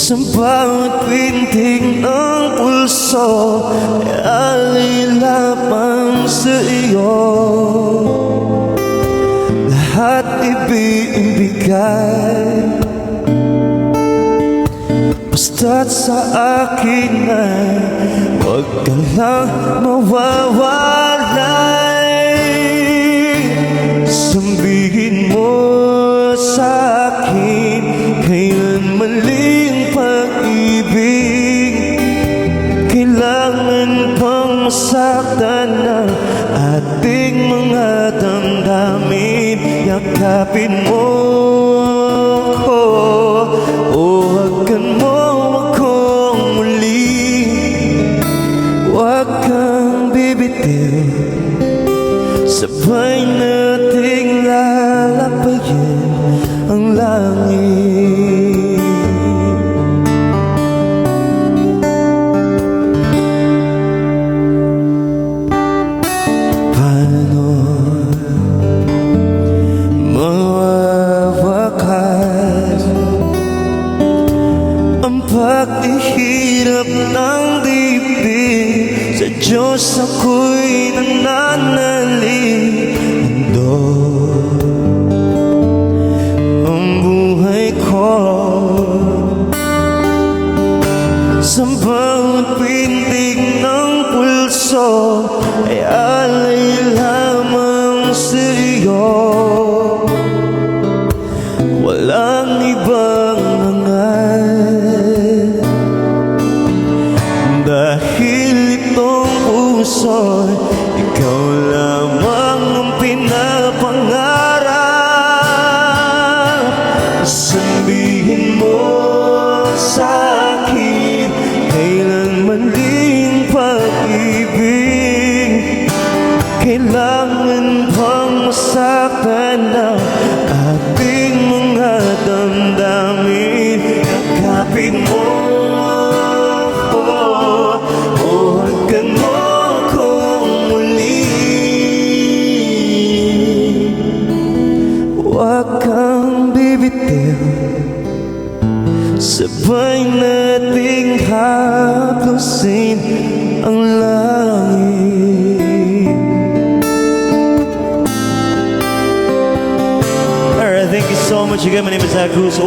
Sa bawat pintig ng pulso ay lamang sa iyo. Lahat ibibigay, basta't sa akin ay huwag ka lang mawawalay. Sabihin mo sa akin kailan maling pag-ibig. Kailangan bang masaktan ng ating mga damdamin? Yakapin mo ko o hagan mo akong muli. Huwag kang bibitiw, sabay nating lalabayin ang langit. Paano mawawakas ang paghihirap ng dibdib? Sa Diyos ako'y nananalig. Ang buhay ko sa bawat pintig ng pulso ay alay lamang sa iyo. Walang ibang hangal, dahil itong puso ikaw lamang ang pinapangarap. Sabihin mo sa akin kailan maling pag-ibig. Kailangan bang masaktan ng ating mga damdamin? Yakapin mo ko o hagan mo akong muli. Huwag kang bibitiw, sabay nating haplusin ang langit. Alright, thank you so much again. My name is Zach Cruz.